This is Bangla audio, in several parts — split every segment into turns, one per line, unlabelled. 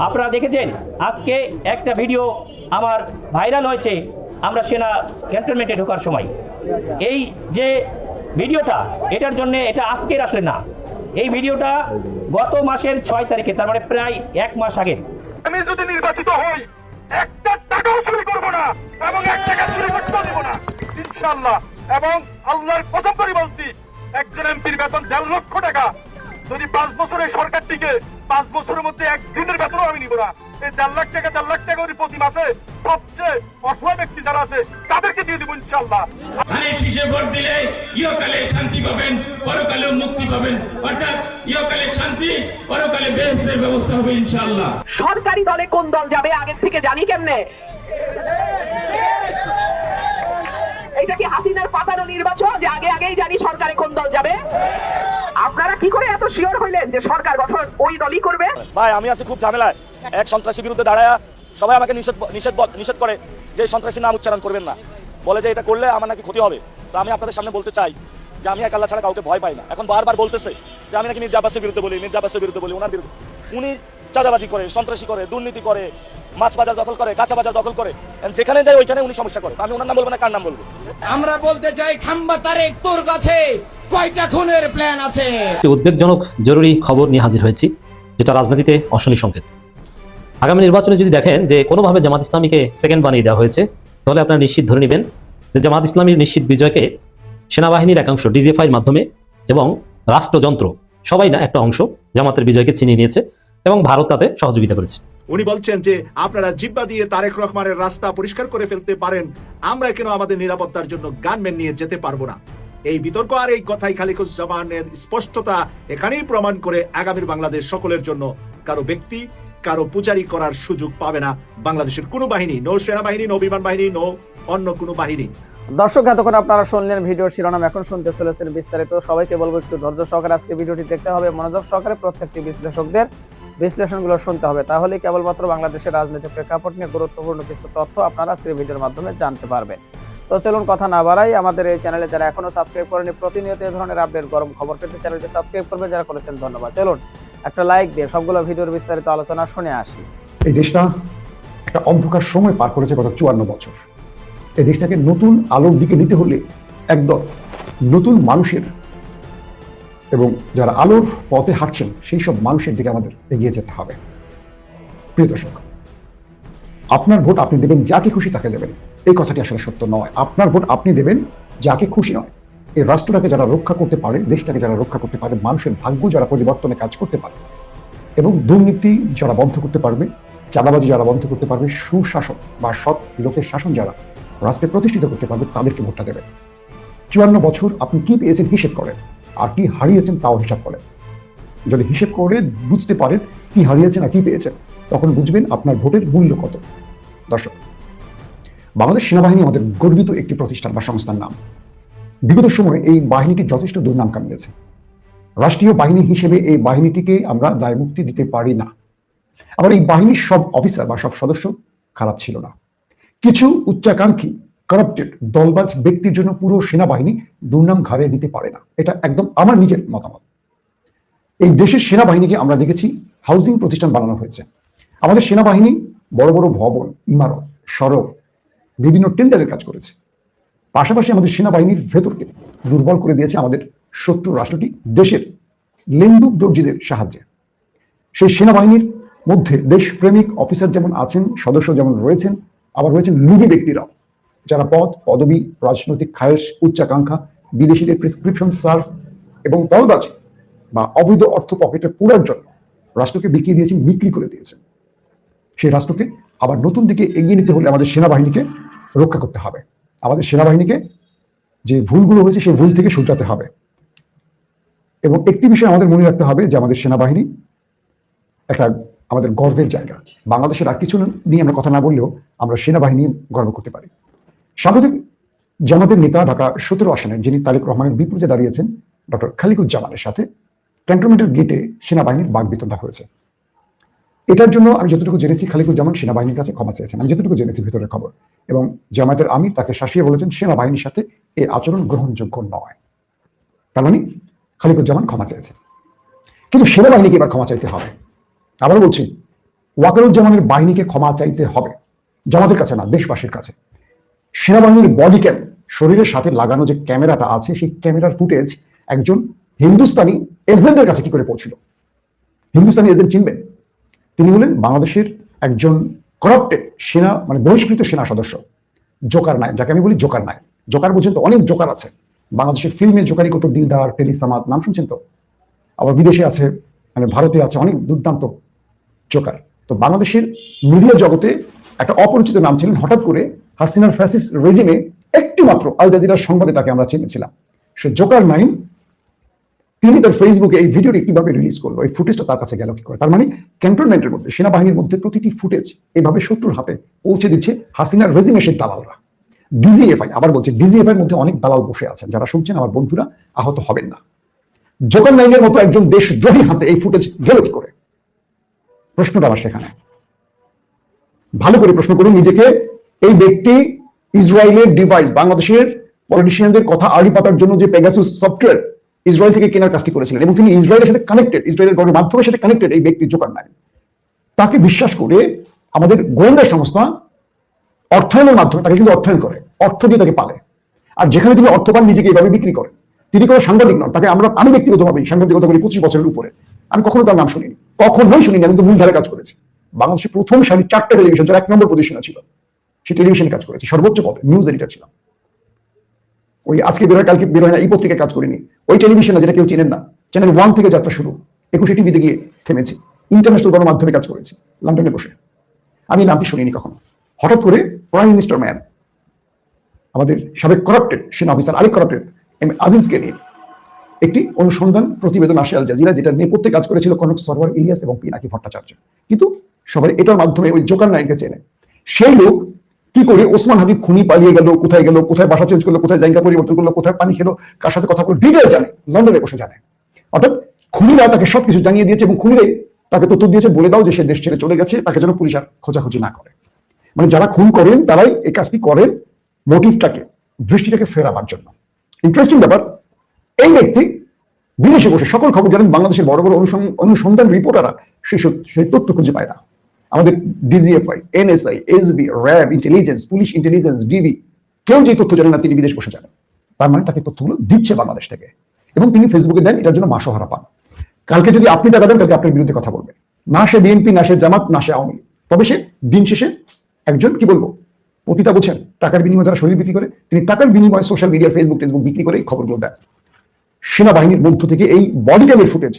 আপনারা দেখেছেন আজকে একটা ভিডিও আমার ভাইরাল হয়েছে, আমরা সেনা ক্যান্টনমেন্টে ঢোকার সময় এই যে ভিডিওটা, এটার জন্য এটা আজকের আসলে না, এই ভিডিওটা গত মাসের 6 তারিখে, তার মানে প্রায় 1 মাস আগে।
আমি যদি নির্বাচিত হই একটা টাকাও চুরি করব না এবং 1 টাকা চুরি করতে দেব না ইনশাআল্লাহ। এবং আল্লাহর কসম করে বলছি, একজন এমপির বেতন 1.5 লক্ষ টাকা। যদি 5 বছরের সরকার টিকে 5 বছরের মধ্যে একদিনের বেতনও আমি নিব না। এই 1.5 লাখ টাকা প্রতি মাসে সবচেয়ে অসহায় ব্যক্তি যারা আছে তাদেরকে দিয়ে দিব ইনশাআল্লাহ।
ধানের শীষে ভোট দিলে ইহকালে শান্তি পাবেন, পরকালেও মুক্তি পাবেন, অর্থাৎ ইহকালে শান্তি, পরকালে বেহেশতের ব্যবস্থা হবে ইনশাআল্লাহ।
সরকারি দলে কোন দল যাবে আগে থেকে জানি কেমনে? এটা কি হাসিনার পাতানো নির্বাচন যে আগেই জানি সরকারে কোন দল যাবে? আপনারা কি করে এত শিওর হইলেন যে সরকার গঠন ওই দলই করবে?
ভাই আমি আছি খুব ঝামেলায়। এক সন্ত্রাসীর বিরুদ্ধে দাঁড়ায়া সবাই আমাকে নিষেধ করে যে সন্ত্রাসীর নাম উচ্চারণ করবেন না, বলে যে এটা করলে আমার নাকি ক্ষতি হবে। তো আমি আপনাদের সামনে বলতে চাই যে আমি এক আল্লাহ ছাড়া কাউকে ভয় পাই না। এখন বারবার বলতেছে যে আমি নাকি মির্জা আব্বাসের বিরুদ্ধে বলি, ওনার বিরুদ্ধে। উনি চাঁদাবাজি করে, সন্ত্রাসী করে, দুর্নীতি করে, মাছ বাজার দখল করে, কাঁচা বাজার দখল করে, যেখানে যায় ওইখানে উনি সমস্যা করে। আমি ওনার নাম বলবো না, কার নাম বলবো?
আমরা বলতে চাই খাম্বা তারেক, তোর কাছে কয়টা খুনের প্ল্যান আছে?
উদ্বেগজনক জরুরি খবর নিয়ে হাজির হয়েছি, যেটা রাজনীতিতে অশনি সংকেত। আগামী নির্বাচনে যদি দেখেন যে কোনোভাবে জামাত ইসলামীকে সেকেন্ড বানিয়ে দেওয়া হয়েছে, তাহলে আপনারা নিশ্চিত ধরে নেবেন যে জামাত ইসলামীর নিশ্চিত বিজয়কে সেনাবাহিনীর একাংশ ডিজিএফআইয়ের মাধ্যমে এবং রাষ্ট্রযন্ত্র সবাই না একটা অংশ জামাতের বিজয়কে ছিনিয়ে নিয়েছে এবং ভারত তাতে সহযোগিতা করেছে।
উনি বলছেন যে আপনারা জিব্বা দিয়ে তারেক রহমানের রাস্তা পরিষ্কার করে ফেলতে পারেন, আমরা কেন আমাদের নিরাপত্তার জন্য গানম্যান নিয়ে যেতে পারবো না? এই বিতর্ক আর এই কথাই খালিকুজ্জামানের স্পষ্টতা এখানেই প্রমাণ করে আগামীর বাংলাদেশ সকলের জন্য কারো ব্যক্তি, কারো পূজারি করার সুযোগ পাবে না বাংলাদেশের কোনো বাহিনী, নো সেনাবাহিনী, নো বিমান বাহিনী, নো অন্য কোনো বাহিনী।
দর্শক, এতক্ষণ আপনারা শুনলেন ভিডিওর শিরোনাম, এখন শুনতে চলেছেন বিস্তারিত। সবাইকে বলবো একটু ধৈর্য সহকারে আজকে ভিডিওটি দেখতে হবে, মনোযোগ সহকারে প্রত্যেকটি বিশ্লেষকদের বিশ্লেষণগুলো শুনতে হবে, তাহলে কেবলমাত্র বাংলাদেশের রাজনৈতিক প্রেক্ষাপট নিয়ে গুরুত্বপূর্ণ কিছু তথ্য আপনারা আজকের ভিডিওর মাধ্যমে জানতে পারবেন। তো চলুন কথা না বাড়াই, আমাদের এই চ্যানেলে যারা এখনো সাবস্ক্রাইব করেনি, প্রতিনিয়ত এই ধরনের আপডেট গরম খবর পেতে চ্যানেলটি সাবস্ক্রাইব করবেন, যারা করেছেন ধন্যবাদ। চলুন একটা লাইক দিয়ে সবগুলো ভিডিওর বিস্তারিত আলোচনা শুনে আসি।
এই দেশটা একটা অন্ধকার সময় পার করেছে গত 54 বছর। এই দেশটাকে নতুন আলোর দিকে নিতে হলে একদল নতুন মানুষের এবং যারা আলোর পথে হাঁটছেন সেই সব মানুষের দিকে আমাদের এগিয়ে যেতে হবে। প্রিয় দর্শক, আপনার ভোট আপনি দেবেন যাকে খুশি তাকে দেবেন, এই কথাটি আসলে সত্য নয়। আপনার ভোট আপনি দেবেন যাকে খুশি নয়। এই রাষ্ট্রটাকে যারা রক্ষা করতে পারে, দেশটাকে যারা রক্ষা করতে পারে, মানুষের ভাগ্য যারা পরিবর্তনে কাজ করতে পারে এবং দুর্নীতি যারা বন্ধ করতে পারবে, চাঁদাবাজি যারা বন্ধ করতে পারবে, সুশাসন বা সৎ লোকের শাসন যারা রাষ্ট্রে প্রতিষ্ঠিত করতে পারবে, তাদেরকে ভোটটা দেবেন। 54 বছর আপনি কি পেয়েছেন হিসেব করেন, আর কি হারিয়েছেন তাও হিসাব করেন। যদি হিসেব করে বুঝতে পারেন কি হারিয়েছেন আর কি পেয়েছেন, তখন বুঝবেন আপনার ভোটের মূল্য কত। দর্শক, বাংলাদেশ সেনাবাহিনী আমাদের গর্বিত একটি প্রতিষ্ঠান বা সংস্থার নাম। বিগত সময়ে এই বাহিনীটি যথেষ্ট দুর্নাম কামিয়েছে। রাষ্ট্রীয় বাহিনী হিসেবে এই বাহিনীটিকে আমরা দায়মুক্তি দিতে পারি না। আবার এই বাহিনীর সব অফিসার বা সব সদস্য খারাপ ছিল না। কিছু উচ্চাকাঙ্ক্ষী কারাপ্টেড দলবাজ ব্যক্তির জন্য পুরো সেনাবাহিনী দুর্নাম ঘাড়ে নিতে পারে না। এটা একদম আমার নিজের মতামত। এই দেশের সেনাবাহিনীকে আমরা দেখেছি হাউজিং প্রতিষ্ঠান বানানো হয়েছে। আমাদের সেনাবাহিনী বড় বড় ভবন, ইমারত, সড়ক, বিভিন্ন টেন্ডারের কাজ করেছে। পাশাপাশি আমাদের সেনাবাহিনীর ভেতরকে দুর্বল করে দিয়েছে আমাদের শত্রু রাষ্ট্রটি দেশের লেন্দুক দর্জিদের সাহায্যে। সেই সেনাবাহিনীর মধ্যে দেশপ্রেমিক অফিসার যেমন আছেন, সদস্য যেমন রয়েছেন, আবার রয়েছেন লোভী ব্যক্তিরাও, যারা পদ, পদবি, রাজনৈতিক খায়েশ, উচ্চাকাঙ্ক্ষা, বিদেশিদের প্রেসক্রিপশন সার্ভ এবং দলবাজি বা অবৈধ অর্থ পকেটে পুরার জন্য রাষ্ট্রকে বিকিয়ে দিয়েছেন, বিক্রি করে দিয়েছেন। সেই রাষ্ট্রকে আবার নতুন দিকে এগিয়ে নিতে হলে আমাদের সেনাবাহিনীকে রক্ষা করতে হবে। আমাদের সেনাবাহিনীকে যে ভুলগুলো হয়েছে সেই ভুল থেকে শুধরাতে হবে। এবং একটি বিষয় আমাদের মনে রাখতে হবে যে আমাদের সেনাবাহিনী একটা আমাদের গর্বের জায়গা। বাংলাদেশের আর কিছু নিয়ে আমরা কথা না বললেও আমরা সেনাবাহিনী গর্ব করতে পারি। সাম্প্রতিক জামাতের নেতা ঢাকা 17 আসনের যিনি তারেক রহমানের বিপরীতে দাঁড়িয়েছেন ডক্টর খালিকুজ্জামানের সাথে ক্যান্টনমেন্টের গেটে সেনাবাহিনীর বাকবিতণ্ডা হয়েছে। এটার জন্য আমি যতটুকু জেনেছি খালিকুজ্জামান সেনাবাহিনীর কাছে ক্ষমা চেয়েছেন, আমি যতটুকু জেনেছি ভিতরের খবর। এবং জামায়াতের আমির তাকে শাসিয়ে বলেছেন সেনাবাহিনীর সাথে এই আচরণ গ্রহণযোগ্য নয়। তার মানে খালিকুজ্জামান ক্ষমা চেয়েছেন, কিন্তু সেনাবাহিনীকে এবার ক্ষমা চাইতে হবে। আবার বলছি, ওয়াকারুজ্জামানের বাহিনীকে ক্ষমা চাইতে হবে, জামাতের কাছে না, দেশবাসীর কাছে। সেনাবাহিনীর বডি ক্যাম, শরীরের সাথে লাগানো যে ক্যামেরাটা আছে, সেই ক্যামেরার ফুটেজ একজন হিন্দুস্তানি এজেন্টের কাছে কি করে পৌঁছিল? হিন্দুস্তানি এজেন্ট চিনবেন? তিনি হলেন বাংলাদেশের একজন করাপ্টেড সেনা, মানে বহিষ্কৃত সেনা সদস্য, জোকার নায়ক, যাকে আমি বলি জোকার নায়ক। জোকার বলছেন তো, অনেক জোকার আছে বাংলাদেশের ফিল্মে, জোকারি কত, দিলদার, টেলি সামাদ, নাম শুনছেন তো? আবার বিদেশে আছে, মানে ভারতে আছে, অনেক দুর্দান্ত জোকার। তো বাংলাদেশের মিডিয়া জগতে একটা অপরিচিত নাম ছিলেন, হঠাৎ করে হাসিনার ফ্যাসিস্ট রেজিমে একটি মাত্র আল জাজিরার সংবাদে তাকে আমরা চিনেছিলাম, সে জোকার নাইন। তিনি তার ফেসবুকে এই ভিডিওটি কিভাবে রিলিজ করলো, এই ফুটেজটা তার কাছে গেল কি করে? তার মানে ক্যান্টনমেন্টের মধ্যে, সেনাবাহিনীর মধ্যে প্রতিটি ফুটেজ এভাবে শত্রুর হাতে পৌঁছে দিচ্ছে হাসিনার রেজিমে সেই দালালরা। ডিজিএফআই, আবার বলছে ডিজিএফআই এর মধ্যে অনেক দালাল বসে আছেন, যারা শুনছেন আমার বন্ধুরা আহত হবেন না। জোকার নাইনের মতো একজন দেশদ্রোহী হাতে এই ফুটেজ গেল কি করে? প্রশ্নটা আমার সেখানে। ভালো করে প্রশ্ন করুন নিজেকে। এই ব্যক্তি ইসরায়েলের ডিভাইস, বাংলাদেশের পলিটিশিয়ানদের কথা আড়ি পাতার জন্য যে পেগাসুস সফটওয়্যার ইসরায়েল থেকে কেনার কাজটি করেছিলেন, এবং তিনি ইসরায়েলের সাথে কানেক্টেড, ইসরায়েলের গণমাধ্যমের সাথে কানেক্টেড এই ব্যক্তি জোকার নাইন। তাকে বিশ্বাস করে আমাদের গোয়েন্দা সংস্থা অর্থায়নের মাধ্যমে তাকে কিন্তু অর্থায়ন করে, অর্থ দিয়ে তাকে পালে। আর যেখানে তিনি অর্থ পান, নিজেকে এইভাবে বিক্রি করেন। তিনি কোনো সাংবাদিক নন, তাকে আমি ব্যক্তিগতভাবে সাংবাদিকতা করি 25 বছরের উপরে, আমি কখনো তার নাম শুনিনি, কখনোই শুনিনি। আমি তো মূলধারে কাজ করেছি, বাংলাদেশের প্রথম 4টা টেলিভিশন, যারা 1 নম্বর পজিশনে ছিল, সেই টেলিভিশনে কাজ করেছি, সর্বোচ্চ পদে নিউজ এডিটর ছিলাম। ওই আজকে বেরোয় কালকে বেরোয় না এই পত্রিকায় কাজ করিনি, ওই টেলিভিশনে যেটা কেউ চিনেন না, চ্যানেল 1 থেকে যাত্রা শুরু, 21 টিভিতে গিয়ে থেমেছি, ইন্টারন্যাশনাল গণমাধ্যমে কাজ করেছি লন্ডনে বসে। আমি নামটি শুনিনি কখনো। হঠাৎ করে প্রাইম মিনিস্টার ম্যান, আমাদের সাবেক করাপ্টেড সেনা অফিসার, আরেক করাপ্টেড আজিজকে নিয়ে একটি অনুসন্ধান প্রতিবেদন আসে আল জাজিরা, যেটা নেপথ্যে কাজ করেছিল কনক সরওয়ার ইলিয়াস এবং পিনাকি ভট্টাচার্য। কিন্তু সবাই এটার মাধ্যমে ওই জোকার নাইনকে চেনে। সেই লোক কি করে ওসমান হাবিব খুনি, পালিয়ে গেল, কোথায় গেল, কোথায় বাসা চেঞ্জ করলো, কোথায় জায়গা পরিবর্তন করলো, কোথায় পানি খেলো, কার সাথে কথা বললো, ডিটেইল জানে, লন্ডনে বসে জানে। অর্থাৎ খুনিরা তাকে সবকিছু জানিয়ে দিয়েছে, এবং খুনিরাই তাকে তথ্য দিয়েছে, বলে দাও যে সে দেশ ছেড়ে চলে গেছে, তাকে যেন পুলিশ আর খোঁজাখুঁজি না করে। মানে যারা খুন করেন তারাই এই কাজটি করেন মোটিভটাকে, দৃষ্টিটাকে ফেরাবার জন্য। ইন্টারেস্টিং ব্যাপার, এই ব্যক্তি বিদেশে বসে সকল খবর জানেন। বাংলাদেশের বড় বড় অনুসন্ধান রিপোর্টাররা সেই তথ্য খুঁজে পায় না। আমাদের DGFI, NSI, SB, RAB, intelligence, police intelligence, DB, কেউ যে তথ্য জানে না, তিনি বিদেশ বসে জানেন। তার মানে তাকে তথ্যগুলো দিচ্ছে বাংলাদেশ থেকে, এবং তিনি ফেসবুকে দেন, এটার জন্য মাসোহারা পান। কালকে যদি আপনি টাকা দেন, তাহলে আপনার বিরুদ্ধে কথা বলবে, না সে বিএনপি, না সে জামাত, না সে আওয়ামী লীগ, তবে সে দিন শেষে একজন, কি বলবো, পতিতা বোঝেন, টাকার বিনিময়ে যারা শরীর বিক্রি করে, তিনি টাকার বিনিময়ে সোশ্যাল মিডিয়া, ফেসবুক, টেসবুক বিক্রি করে এই খবরগুলো দেন। সেনাবাহিনীর মধ্য থেকে এই বডি ক্যামের ফুটেজ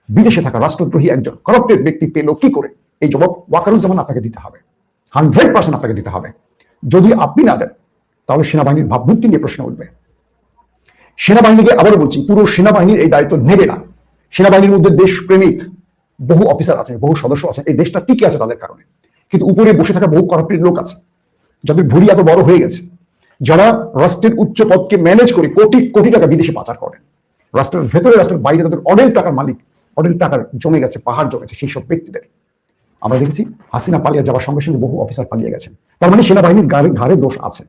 বিদেশে থাকা রাষ্ট্রদ্রোহী একজন করাপ্টেড ব্যক্তি পেল কি করে? এই জবাব ওয়াকারুজ্জামান আপনাকে দিতে হবে, 100% আপনাকে দিতে হবে। যদি আপনি না দেন, তাহলে সেনাবাহিনীর ভাবমূর্তি নিয়ে প্রশ্ন উঠবে। সেনাবাহিনীকে আবারও বলছি, পুরো সেনাবাহিনীর এই দায়িত্ব নেবে না। সেনাবাহিনীর মধ্যে দেশপ্রেমিক বহু অফিসার আছে, বহু সদস্য আছে, এই দেশটা টিকে আছে তাদের কারণে। কিন্তু উপরে বসে থাকা বহু করাপ্টেড লোক আছে, যাদের ভুঁড়ি এত বড় হয়ে গেছে, যারা রাষ্ট্রের উচ্চ পদকে ম্যানেজ করে কোটি কোটি টাকা বিদেশে পাচার করেন। রাষ্ট্রের ভেতরে, রাষ্ট্রের বাইরে তাদের অনেক টাকার মালিক, অনেক টাকার জমে গেছে, পাহাড় জমেছে সেই সব ব্যক্তিদের। আমরা দেখেছি হাসিনা পালিয়ে যাওয়ার সঙ্গে সঙ্গে বহু অফিসার পালিয়ে গেছেন। তার মানে সেনাবাহিনীর ঘাড়ে দোষ আছে,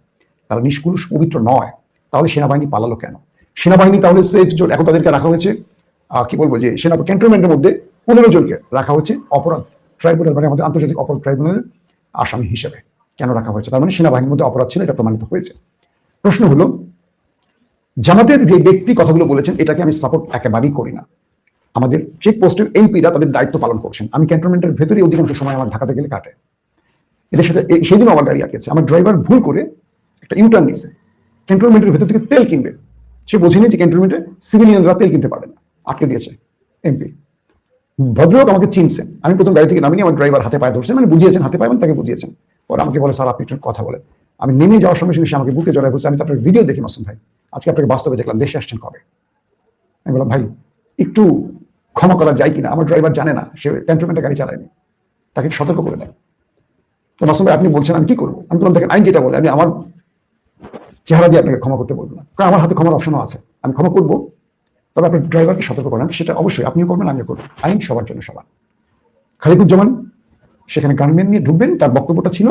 তারা নিষ্কুলুষ পবিত্র নয়। তাহলে সেনাবাহিনী পালালো কেন? সেনাবাহিনী তাহলে সেফ জোন, এখন তাদেরকে রাখা হয়েছে, কি বলবো, যে সেনা ক্যান্টনমেন্টের মধ্যে 15 জনকে রাখা হয়েছে অপরাধ ট্রাইব্যুনাল, মানে আমাদের আন্তর্জাতিক অপরাধ ট্রাইব্যুনালের আসামি হিসেবে। কেন রাখা হয়েছে? তার মানে সেনাবাহিনীর মধ্যে অপরাধ ছিল, এটা প্রমাণিত হয়েছে। প্রশ্ন হলো, জামাতের যে ব্যক্তি কথাগুলো বলেছেন, এটাকে আমি সাপোর্ট একেবারেই করি না। আমাদের চেকপোস্টের এমপিরা তাদের দায়িত্ব পালন করছেন। আমি ক্যান্টনমেন্টের ভেতরে অধিকাংশ সময় আমার ঢাকাতে গেলে কাটে, এদের সাথে সেদিন আমার গাড়ি আটকেছে। আমার ড্রাইভার ভুল করে একটা ইউটার্ন নিয়েছে, ক্যান্টনমেন্টের ভেতর থেকে তেল কিনবে, সে বোঝেনি যে ক্যান্টনমেন্টে সিভিলিয়ানরা তেল কিনতে পারে না, আটকে দিয়েছে এমপি। ভদ্রলোক আমাকে চিনছেন, আমি প্রথম গাড়ি থেকে নামিনি, আমার ড্রাইভার হাতে পায়ে ধরছেন, মানে বুঝিয়েছেন, হাতে পায়ে তাকে বুঝিয়েছেন। পরে আমাকে বলে, স্যার আপনি একটু কথা বলেন। আমি নেমে যাওয়ার সঙ্গে সঙ্গে সে আমাকে বুকে জড়ায় বলছে, আমি তো আপনার ভিডিও দেখি মাসুম ভাই, আজকে আপনাকে বাস্তবে দেখলাম, দেশে আসছেন কবে? আমি বললাম, ভাই একটু ক্ষমা করা যায় কিনা, আমার ড্রাইভার জানে না, সে ক্যান্টনমেন্টে গাড়ি চালায়নি, তাকে সতর্ক করে দেন। তো মাসুম ভাই আপনি বলছেন আমি কি করবো? আমি বললাম, দেখেন আইন যেটা বলে, আমি আমার চেহারা দিয়ে আপনাকে ক্ষমা করতে বলবো না, কারণ আমার হাতে ক্ষমার অপশনও আছে, আমি ক্ষমা করবো, তবে আপনি ড্রাইভারকে সতর্ক করেন। সেটা অবশ্যই আপনিও করবেন, আমিও করবো, আইন সবার জন্য সমান। খালিকুজ্জামান সেখানে গানম্যান নিয়ে ঢুকবেন, তার বক্তব্যটা ছিল,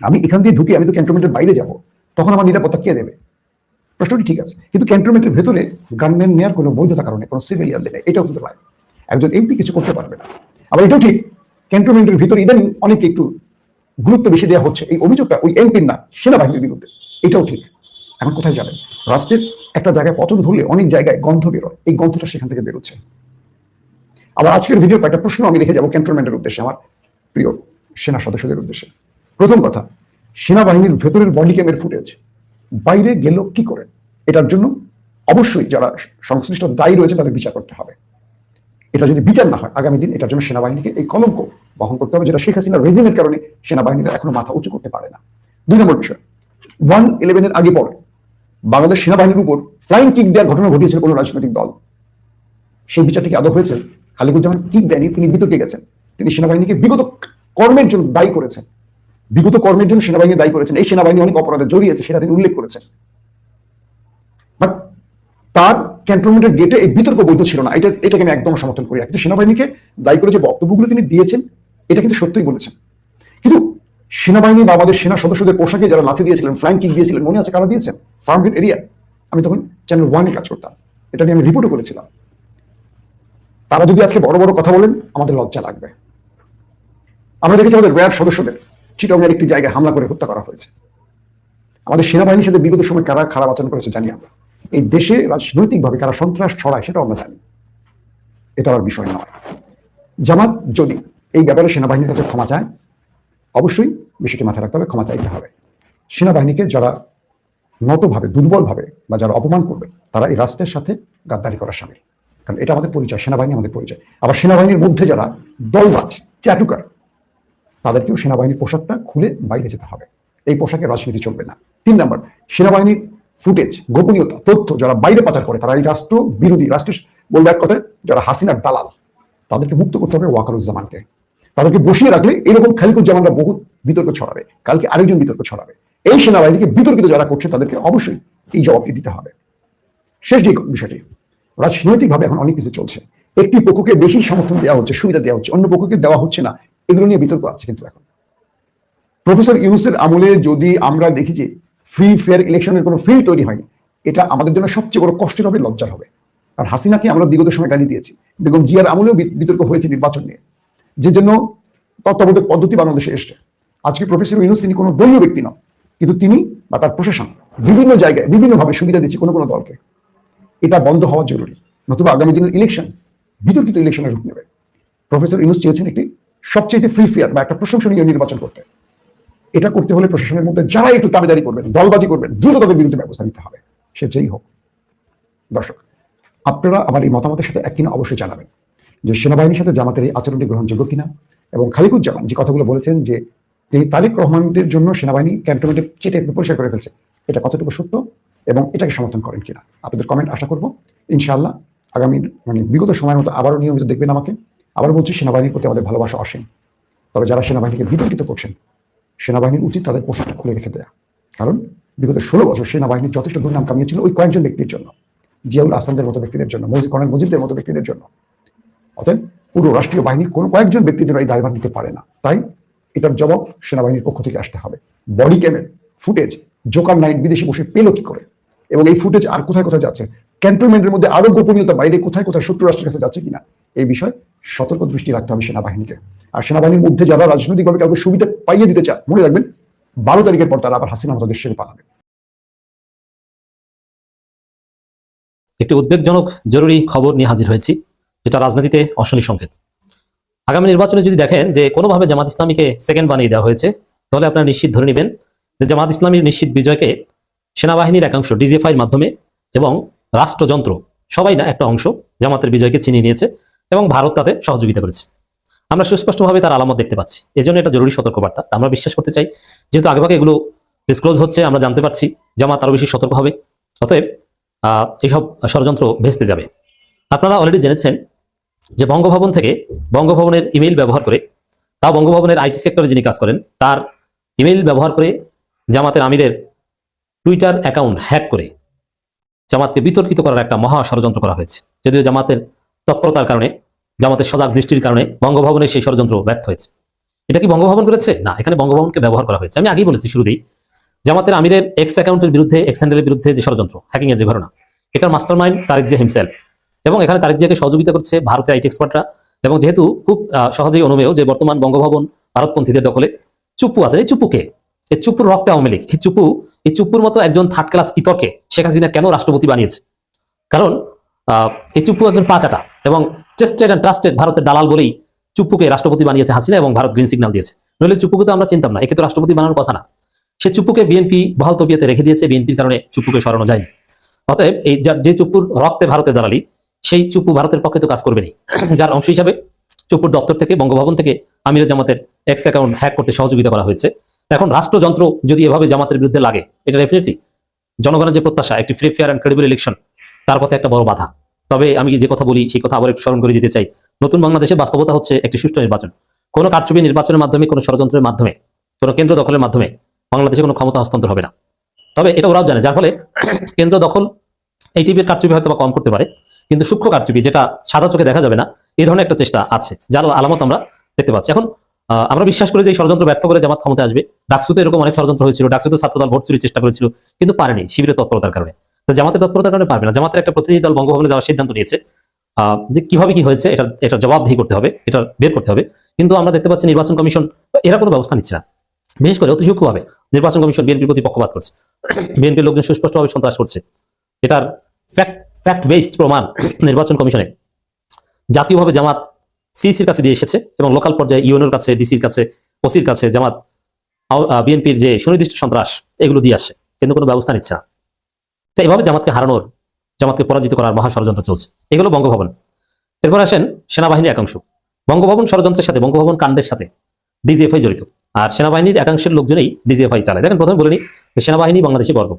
আমি এখান দিয়ে ঢুকে আমি তো ক্যান্টনমেন্টের বাইরে যাব, তখন আমার নিরাপত্তা কে দেবে? প্রশ্নটি ঠিক আছে, কিন্তু ক্যান্টনমেন্টের ভেতরে গানম্যান নেওয়ার কোনো বৈধতা কারণে কোনো সিভিলিয়ান দেয়, এটাও কিন্তু নয়। একজন এমপি কিছু করতে পারবে না। আবার এটাও ঠিক, ক্যান্টনমেন্টের ভিতরে ইদানিং অনেকে একটু গুরুত্ব বেশি দেওয়া হচ্ছে, এই অভিযোগটা ওই এমপির না, সেনাবাহিনীর বিরুদ্ধে। এটাও ঠিক। এখন কোথায় যাবেন? রাষ্ট্রের একটা জায়গায় পতন ধরলে অনেক জায়গায় গন্ধ বেরোয়, এই গন্ধটা সেখান থেকে বেরোচ্ছে। আবার আজকের ভিডিও কয়েকটা প্রশ্ন আমি রেখে যাবো ক্যান্টনমেন্টের উদ্দেশ্যে, আমার প্রিয় সেনা সদস্যদের উদ্দেশ্যে। প্রথম কথা, সেনাবাহিনীর ভেতরের বডি ক্যামের ফুটেজ বাইরে গেল কি করে? এটার জন্য অবশ্যই যারা সংশ্লিষ্ট দায়ী রয়েছে তাদের বিচার করতে হবে। এটা যদি বিচার না হয়, আগামী দিন এটার জন্য সেনাবাহিনীকে এই কলঙ্ক বহন করতে হবে, যেটা শেখ হাসিনার রেজিমের কারণে সেনাবাহিনীরা এখনো মাথা উঁচু করতে পারে না। 2 নম্বর বিষয়, 1/11 আগে পরে বাংলাদেশ সেনাবাহিনীর উপর ফ্লাইং কিক দেওয়ার ঘটনা ঘটিয়েছিল কোন রাজনৈতিক দল। সেই বিচারটি কি আদৌ হয়েছে? খালিকুজ্জামান কিক দেয়নি, তিনি বিতর্কে গেছেন। তিনি সেনাবাহিনীকে বিগত কর্মের জন্য দায়ী করেছেন, বিগত কর্মের জন্য সেনাবাহিনী দায়ী করেছেন। এই সেনাবাহিনী অনেক অপরাধে জড়িয়েছে, সেটা তিনি উল্লেখ করেছেন। বাট তার ক্যান্টনমেন্টের গেটে এই বিতর্ক বৈধ ছিল না, এটাকে আমি একদম সমর্থন করি না। কিন্তু সেনাবাহিনীকে দায়ী করে যে বক্তব্যগুলো তিনি দিয়েছেন, এটা কিন্তু সত্যই বলেছেন। কিন্তু সেনাবাহিনী বা আমাদের সেনা সদস্যদের পোশাকে যারা লাথি দিয়েছিলেন, ফ্লাইং কিক দিয়েছিলেন, মনে আছে কারা দিয়েছেন? ফার্মগেট এরিয়া। আমি তখন চ্যানেল 1-এ কাজ করতাম, এটা নিয়ে আমি রিপোর্টও করেছিলাম। তারা যদি আজকে বড় বড় কথা বলেন, আমাদের লজ্জা লাগবে। আমরা দেখেছি আমাদের র্যাব সদস্যদের চিটগাংয়ের একটি জায়গায় হামলা করে হত্যা করা হয়েছে। আমাদের সেনাবাহিনীর সাথে বিগত সময় কারা খারাপ আচরণ করেছে জানি আমরা। এই দেশে রাজনৈতিকভাবে কারা সন্ত্রাস ছড়ায় সেটাও আমরা জানি, এটা আর বিষয় নয়। জামাত যদি এই ব্যাপারে সেনাবাহিনীর কাছে ক্ষমা চায়, অবশ্যই বিষয়টি মাথায় রাখতে হবে, ক্ষমা চাইতে হবে। সেনাবাহিনীকে যারা নতভাবে, দুর্বলভাবে বা যারা অপমান করবে, তারা এই রাষ্ট্রের সাথে গাদ্দারি করার সামিল। কারণ এটা আমাদের পরিচয়, সেনাবাহিনী আমাদের পরিচয়। আবার সেনাবাহিনীর মধ্যে যারা দলবাজ, চ্যাটুকার, তাদেরকেও সেনাবাহিনীর পোশাকটা খুলে বাইরে যেতে হবে। এই পোশাকে রাজনীতি চলবে না। 3 নম্বর, সেনাবাহিনীর ফুটেজ, গোপনীয়তা, তথ্য যারা বাইরে পাচার করে, তারা এই রাষ্ট্র বিরোধী, রাষ্ট্রের বলবে এক কথায় যারা হাসিনার দালাল, তাদেরকে মুক্ত করতে হবে ওয়াকারুজ্জামানকে। তাদেরকে বসিয়ে রাখলে এরকম খালিকুজ্জামানরা বহু বিতর্ক ছড়াবে, কালকে আরেকজন বিতর্ক ছড়াবে। এই সেনাবাহিনীকে বিতর্কিত যারা করছে তাদেরকে অবশ্যই এই জবাবটি দিতে হবে। শেষ যে বিষয়টি, রাজনৈতিকভাবে এখন অনেক কিছু চলছে। একটি পক্ষকে বেশি সমর্থন দেওয়া হচ্ছে, সুবিধা দেওয়া হচ্ছে, অন্য পক্ষকে দেওয়া হচ্ছে না, এগুলো নিয়ে বিতর্ক আছে। কিন্তু এখন প্রফেসর ইউনূসের আমলে যদি আমরা দেখি যে ফ্রি ফেয়ার ইলেকশনের কোনো ফিল্ড তৈরি হয়নি, এটা আমাদের জন্য সবচেয়ে বড় কষ্টের হবে, লজ্জার হবে। আর হাসিনাকে আমরা বিগত সময় গালি দিয়েছি, বেগম জিয়ার আমলেও বিতর্ক হয়েছে নির্বাচন নিয়ে, যে জন্য তত্ত্বাবধায়ক পদ্ধতি বাংলাদেশে এসছে। আজকে প্রফেসর ইউনূস তিনি কোনো দলীয় ব্যক্তি নন, কিন্তু তিনি বা তার প্রশাসন বিভিন্ন জায়গায় বিভিন্নভাবে সুবিধা দিচ্ছে কোনো কোনো দলকে। এটা বন্ধ হওয়া জরুরি, নতুবা আগামী দিনের ইলেকশন বিতর্কিত ইলেকশনের রূপ নেবে। প্রফেসর ইউনূস চেয়েছেন একটি সবচেয়ে ফ্রি ফেয়ার বা একটা প্রশংসনীয় নির্বাচন করতে। এটা করতে হলে প্রশাসনের মধ্যে যারা একটু দাবিদারি করবেন, দলবাজি করবেন, দ্রুত তাদের বিরুদ্ধে ব্যবস্থা নিতে হবে, সে যেই হোক। দর্শক, আপনারা আমার এই মতামতের সাথে এক কিনা অবশ্যই জানাবেন যে সেনাবাহিনীর সাথে জামাতের এই আচরণটি গ্রহণযোগ্য কিনা, এবং খালিকুজ্জামান যে কথাগুলো বলেছেন যে তিনি তারেক রহমানদের জন্য সেনাবাহিনী ক্যান্টনমেন্টে চেটে পরিষ্কার করে ফেলছে, এটা কতটুকু সত্য এবং এটাকে সমর্থন করেন কিনা। আপনাদের কমেন্ট আশা করবো। ইনশাআল্লাহ আগামী বিগত সময়ের মতো আবারও নিয়মিত দেখবেন আমাকে। আবার বলছি, সেনাবাহিনীর প্রতি আমাদের ভালোবাসা অসীম। তবে যারা সেনাবাহিনীকে বিতর্কিত করছেন, সেনাবাহিনীর উচিত তাদের পোশাকটা খুলে রেখে দেয়া। কারণ বিগত 16 বছর সেনাবাহিনী যথেষ্ট দুর্নাম কামিয়েছিল ওই কয়েকজন ব্যক্তির জন্য, জিয়াউল আহসানদের মতো ব্যক্তিদের জন্য, কর্নেল মুজিবদের মতো ব্যক্তিদের জন্য। অতএব পুরো রাষ্ট্রীয় বাহিনী কোনো কয়েকজন ব্যক্তির জন্য এই দায়ভার নিতে পারে না। তাই এটার জবাব সেনাবাহিনীর পক্ষ থেকে আসতে হবে। বডি ক্যামের ফুটেজ জোকার নাইট বিদেশে বসে পেল কি করে, এবং এই ফুটেজ আর কোথায় কোথায় যাচ্ছে, ক্যান্টনমেন্টের মধ্যে আরো গোপনীয়তা বাইরে কোথায় কোথায় শত্রু রাষ্ট্রের কাছে যাচ্ছে কিনা, এই বিষয়ে সতর্ক দৃষ্টি রাখতে হবে সেনাবাহিনীকে। আর সেনাবাহিনীর মধ্যে যারা রাজনৈতিকভাবে কাউকে সুবিধা পাইয়ে দিতে চায়, মনে রাখবেন 12 তারিখের পর তারা আবার হাসিনা মতো দেশ ছেড়ে পালাবে।
একটি উদ্বেগজনক জরুরি খবর নিয়ে হাজির হয়েছি, যেটা রাজনীতিতে অশনি সংকেত। আগামী নির্বাচনে যদি দেখেন যে কোনোভাবে জামাত ইসলামীকে সেকেন্ড বানিয়ে দেওয়া হয়েছে, তাহলে আপনারা নিশ্চিত ধরে নেবেন যে জামাত ইসলামীর নিশ্চিত বিজয়কে সেনাবাহিনীর একাংশ ডিজিএফআইয়ের মাধ্যমে এবং রাষ্ট্রযন্ত্র সবাই না একটা অংশ জামাতের বিজয়কে ছিনিয়ে নিয়েছে এবং ভারত তাতে সহযোগিতা করেছে। আমরা সুস্পষ্টভাবে তার আলামত দেখতে পাচ্ছি। এজন্য এটা জরুরি সতর্কবার্তা। আমরা বিশ্বাস করতে চাই, যেহেতু আগেভাগে এগুলো ডিসক্লোজ হচ্ছে, আমরা জানতে পারছি জামাত আরো বেশি সতর্ক হবে। অতএব এইসব ষড়যন্ত্র ভেস্তে যাবে। আপনারা অলরেডি জেনেছেন যে বঙ্গভবন থেকে, বঙ্গভবনের ইমেইল ব্যবহার করে, তাও বঙ্গভবনের আইটি সেক্টরে যিনি কাজ করেন তার ইমেইল ব্যবহার করে জামাতের আমিরের টুইটার অ্যাকাউন্ট হ্যাক করে জামাতকে বিতর্কিত করার একটা মহা ষড়যন্ত্র করা হয়েছে। যদিও জামাতের তৎপরতার কারণে, জামাতের সজাগ দৃষ্টির কারণে বঙ্গভবনের সেই ষড়যন্ত্র ব্যর্থ হয়েছে। এটা কি বঙ্গভবন করেছে? না, এখানে বঙ্গভবনকে ব্যবহার করা হয়েছে। আমি আগেই বলেছি শুরুতেই, জামাতের আমিরের এক্স অ্যাকাউন্টের বিরুদ্ধে, এক্স হ্যান্ডেলের বিরুদ্ধে যে ষড়যন্ত্র, হ্যাকিং এর যে ঘটনা, এটার মাস্টারমাইন্ড তারেক জিয়া হিমসেলফ। এবং এখানে তারেক জিয়াকে সহযোগিতা করছে ভারতের আইটি এক্সপার্টরা, এবং যেহেতু খুব সহজেই অনুমেয় যে বর্তমান বঙ্গভবন ভারতপন্থীদের দখলে, চুপ্পু আছে। এই চুপ্পুকে, এই চুপ্পুর রক্তে আওয়ামী লীগ। এই চুপ্পুর মতো একজন থার্ড ক্লাস ইতরকে শেখ হাসিনা কেন রাষ্ট্রপতি বানিয়েছে? কারণ এই চুপ্পু একজন পাচাটা এবং টেস্টেড অ্যান্ড ট্রাস্টেড ভারতের দালাল বলেই চুপ্পুকে রাষ্ট্রপতি বানিয়েছে হাসিনা এবং ভারত গ্রিন সিগন্যাল দিয়েছে। নইলে চুপ্পুকে তো আমরা চিনতাম না, একে তো রাষ্ট্রপতি বানানোর কথা না। সে চুপ্পুকে বিএনপি বহাল তবিয়তে রেখে দিয়েছে, বিএনপির কারণে চুপ্পুকে সরানো যায়নি। অতএব এই যে চুপ্পুর রক্তে ভারতের দালালি, সেই চুপ্পু ভারতের পক্ষে তো কাজ করবেনি। যার অংশ হিসাবে চুপ্পুর দপ্তর থেকে, বঙ্গভবন থেকে আমিরের জামাতের এক্স অ্যাকাউন্ট হ্যাক করতে সহযোগিতা করা হয়েছে। এখন রাষ্ট্রযন্ত্র যদি এভাবে জামাতের বিরুদ্ধে লাগে, এটা ডেফিনেটলি জনগণের যে প্রত্যাশা একটি free, fair and credible election, তার পথে একটা বড় বাধা। তবে আমি যে কথা বলি সেই কথা আবার একটু স্মরণ করে দিতে চাই। নতুন বাংলাদেশে বাস্তবতা হচ্ছে একটি সুষ্ঠু নির্বাচন। কোনো কারচুপি নির্বাচনের মাধ্যমে, কোনো ষড়যন্ত্রের মাধ্যমে, কোনো কেন্দ্র দখলের মাধ্যমে বাংলাদেশে কোনো ক্ষমতা হস্তান্তর হবে না। তবে এটা ওরাও জানে, যার ফলে কেন্দ্র দখল এই টিভির কারচুপি হয়তো বা কম করতে পারে, কিন্তু সূক্ষ্ম কারচুপি যেটা সাদা চোখে দেখা যাবে না, এই ধরনের একটা চেষ্টা আছে, যার আলামত আমরা দেখতে পাচ্ছি। এখন আমরা বিশ্বাস করি যে এই ষড়যন্ত্র ব্যর্থ করে জামাত ক্ষমতা আসবে। ডাকসুতে এরকম অনেক ষড়যন্ত্র হয়েছিল, ডাকসুতে ছাত্রদল ভোট চুরির চেষ্টা করেছিল, কিন্তু পারেনি শিবিরের তৎপরতার কারণে। তো জামাতের তৎপরতার কারণে পারবে না। জামাতের একটা প্রতিনিধি দল বঙ্গভবনে যাওয়ার সিদ্ধান্ত নিয়েছে, যে কিভাবে কি হয়েছে এটা জবাবদিহি করতে হবে, এটা বের করতে হবে। কিন্তু আমরা দেখতে পাচ্ছি নির্বাচন কমিশন এরা কোনো ব্যবস্থা নিচ্ছে না। বিশেষ করে অতি সূক্ষ্মভাবে নির্বাচন কমিশন বিএনপির প্রতি পক্ষপাত করছে, বিএনপির লোকজন সুস্পষ্টভাবে সন্ত্রাস করছে। এটার ফ্যাক্ট বেসড প্রমাণ নির্বাচন কমিশনে জাতীয়ভাবে জামাত সিসির কাছে দিয়ে এসেছে এবং লোকাল পর্যায়ে ইউএনওর কাছে, ডিসির কাছে, ওসির কাছে জামাত বিএনপির যে সুনির্দিষ্ট সন্ত্রাস এগুলো দিয়ে আসছে, কিন্তু কোনো ব্যবস্থা নিচ্ছে না। তাই এভাবে জামাতকে হারানোর, জামাতকে পরাজিত করার মহা ষড়যন্ত্র চলছে। এগুলো বঙ্গভবন। এরপর আসেন সেনাবাহিনীর একাংশ। বঙ্গভবন ষড়যন্ত্রের সাথে, বঙ্গভবন কাণ্ডের সাথে ডিজিএফআই জড়িত, আর সেনাবাহিনীর একাংশের লোকজনেই ডিজিএফআই চালায়। দেখেন, প্রথমে বলে নিই যে সেনাবাহিনী বাংলাদেশের গর্ব,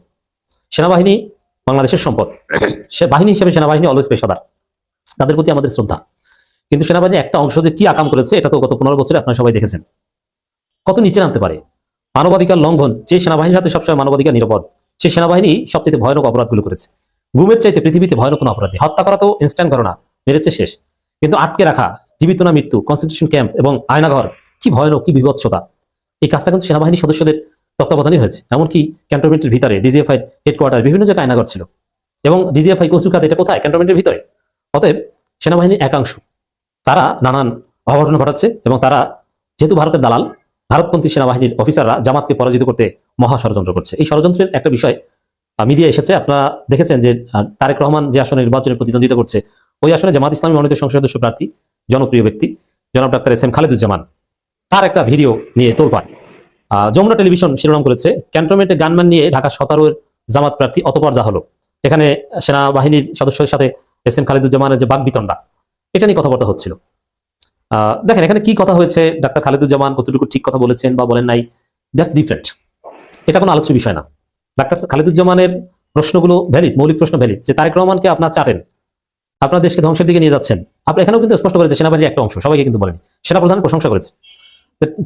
সেনাবাহিনী বাংলাদেশের সম্পদ। সে বাহিনী হিসেবে সেনাবাহিনী অলওয়েজ পেশাদার, তাদের প্রতি আমাদের শ্রদ্ধা। কিন্তু সেনাবাহিনীর একটা অংশ যে কি আকাম করেছে, এটা তো গত 15 বছরে আপনারা সবাই দেখেছেন। কত নিচে নামতে পারে, মানবাধিকার লঙ্ঘন। যে সেনাবাহিনীর হাতে সবসময় মানবাধিকার নিরাপদ, সেই সেনাবাহিনী সবচেয়ে ভয়ানক অপরাধগুলো করেছে। গুমের চাইতে পৃথিবীতে ভয়ানক কোনো অপরাধী। হত্যা করা তো ইনস্ট্যান্ট ঘটনা, মেরেছে শেষ, কিন্তু আটকে রাখা, জীবিত না মৃত্যু, কনসেন্ট্রেশন ক্যাম্প এবং আয়নাঘর, কি ভয়ানক, কি বিভৎসতা। এই কাজটা কিন্তু সেনাবাহিনী সদস্যদের তত্ত্বাবধানেই হয়েছে। এমনকি ক্যান্টনমেন্টের ভিতরে ডিজিএফআই হেডকোয়ার্টার বিভিন্ন জায়গায় আয়নাঘর ছিল, এবং ডিজিএফআই কচুকাত এটা কোথায়? ক্যান্টনমেন্টের ভিতরে। অতএব সেনাবাহিনীর একাংশ তারা নানান অঘটন ঘটাচ্ছে, এবং তারা যেহেতু ভারতের দালাল, ভারতপন্থী সেনাবাহিনীর অফিসাররা জামাতকে পরাজিত করতে মহা ষড়যন্ত্র করছে। এই ষড়যন্ত্রের একটা বিষয় মিডিয়া এসেছে, আপনারা দেখেছেন যে তারেক রহমান যে আসনে নির্বাচনে প্রতিদ্বন্দ্বিতা করছে, ওই আসনে জামাত ইসলামী মনোনীত সংসদ সদস্য প্রার্থী, জনপ্রিয় ব্যক্তি জনাব ডাক্তার এস এম খালেদুজ্জামান, তার একটা ভিডিও নিয়ে তোলপাড়। যমুনা টেলিভিশন শিরোনাম করেছে, ক্যান্টনমেন্টে গানম্যান নিয়ে ঢাকা 17 জামাত প্রার্থী অতপর যা হলো। এখানে সেনাবাহিনীর সদস্যদের সাথে এস এম খালেদুজ্জামানের যে বাগবিতণ্ডা, এটা নিয়ে কথাবার্তা হচ্ছিল। দেখেন এখানে কি কথা হয়েছে, ডাক্তার খালেদুজ্জামান কতটুকু ঠিক কথা বলেছেন বা বলেন নাই, দ্যাটস ডিফারেন্ট। এটা কোনো আলোচ্য বিষয় না। ডাক্তার খালেদুজ্জামানের প্রশ্নগুলো ভ্যালিড, মৌলিক প্রশ্ন ভ্যালিড, যে তারেক রহমানকে আপনার চাটেন, আপনার দেশকে ধ্বংসের দিকে নিয়ে যাচ্ছেন। আপনি এখানেও কিন্তু স্পষ্ট করেছে সেনাবাহিনীর একটা অংশ, সবাইকে কিন্তু বলেনি, সেনাপ্রধান প্রশংসা করেছে।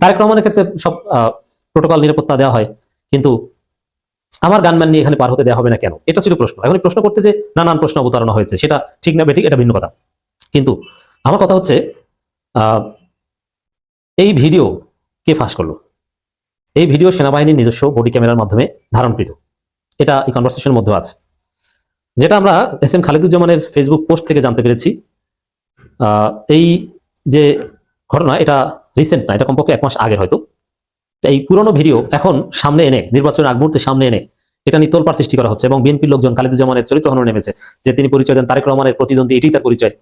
তারেক রহমানের ক্ষেত্রে সব প্রোটোকল নিরাপত্তা দেওয়া হয়, কিন্তু আমার গানম্যান নিয়ে এখানে পার হতে দেওয়া হবে না কেন? এটা ছিল প্রশ্ন। এখন প্রশ্ন করতে যে নানান প্রশ্ন অবতারণা হয়েছে, সেটা ঠিক না বেঠিক এটা ভিন্ন কথা। কিন্তু আমার কথা হচ্ছে, এই ভিডিও কে ফাঁস করলো? এই ভিডিও সেনাবাহিনীর নিজস্ব বডি ক্যামেরার মাধ্যমে ধারণকৃত। এটা এই কনভারসেশনের মধ্যে আছে, যেটা আমরা এস এম খালেদুজ্জামানের ফেসবুক পোস্ট থেকে জানতে পেরেছি। এই যে ঘটনা, এটা রিসেন্ট না, এটা কমপক্ষে 1 মাস আগের হয়তো। এই পুরনো ভিডিও এখন সামনে এনে, নির্বাচনের আগ মুহূর্তে সামনে এনে এটা নিয়ে তোলপাড় সৃষ্টি করা হচ্ছে, এবং বিএনপির লোকজন খালেদুজ্জামানের চরিত্র হননে নেমেছে, যে তিনি পরিচয় দেন তারেক রহমানের প্রতিদ্বন্দ্বী, এটাই তার পরিচয়।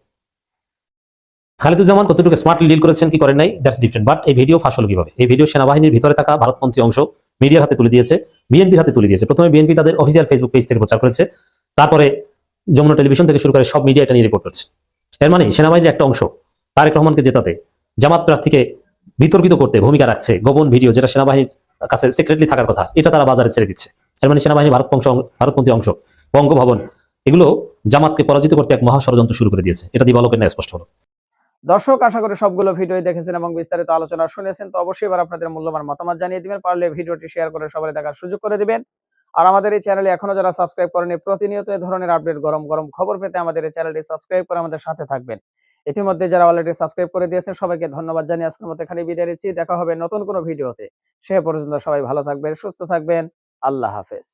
খালেদুজ্জামান কতটুকু স্মার্টলি ডিল করেছেন কি করেন নাই, দ্যাটস ডিফারেন্ট। বাট এই ভিডিও ফাঁস হলো কিভাবে? এই ভিডিও সেনাবাহিনীর ভিতরে থাকা ভারতপন্থী অংশ মিডিয়ার হাতে তুলে দিয়েছে, বিএনপির হাতে তুলে দিয়েছে। প্রথমে বিএনপি তাদের অফিসিয়াল ফেসবুক পেজ থেকে প্রচার করেছে, তারপরে যমুনা টেলিভিশন থেকে শুরু করে সব মিডিয়া এটা নিয়ে রিপোর্ট করছে। এর মানে সেনাবাহিনীর একটা অংশ তারেক রহমানকে জেতাতে জামাত প্রার্থীকে বিতর্কিত করতে ভূমিকা রাখছে। গোপন ভিডিও যেটা সেনাবাহিনীর কাছে সিক্রেটলি থাকার কথা, এটা তারা বাজারে ছেড়ে দিচ্ছে। এর মানে সেনাবাহিনী ভারতপন্থী অংশ, বঙ্গভবন, এগুলো জামাতকে পরাজিত করতে এক মহা ষড়যন্ত্র শুরু করে দিয়েছে। এটা দিবালোকের ন্যায় স্পষ্ট হলো।
দর্শক, আশা করি সবগুলো ভিডিও দেখেছেন এবং বিস্তারিত আলোচনা শুনেছেন। তো অবশ্যই এবার আপনাদের মূল্যবান মতামত জানিয়ে দিবেন, পারলে ভিডিওটি শেয়ার করে সবাই দেখার সুযোগ করে দিবেন। আর আমাদের এই চ্যানেলে এখনো যারা সাবস্ক্রাইব করেনি, প্রতিনিয়ত এই ধরনের আপডেট, গরম গরম খবর পেতে আমাদের এই চ্যানেলটি সাবস্ক্রাইব করে আমাদের সাথে থাকবেন। ইতিমধ্যে যারা অলরেডি সাবস্ক্রাইব করে দিয়েছেন, সবাইকে ধন্যবাদ জানিয়ে আজকের মতো এখানে বিদায় নিচ্ছি। দেখা হবে নতুন কোনো ভিডিওতে। সে পর্যন্ত সবাই ভালো থাকবেন, সুস্থ থাকবেন। আল্লাহ হাফেজ।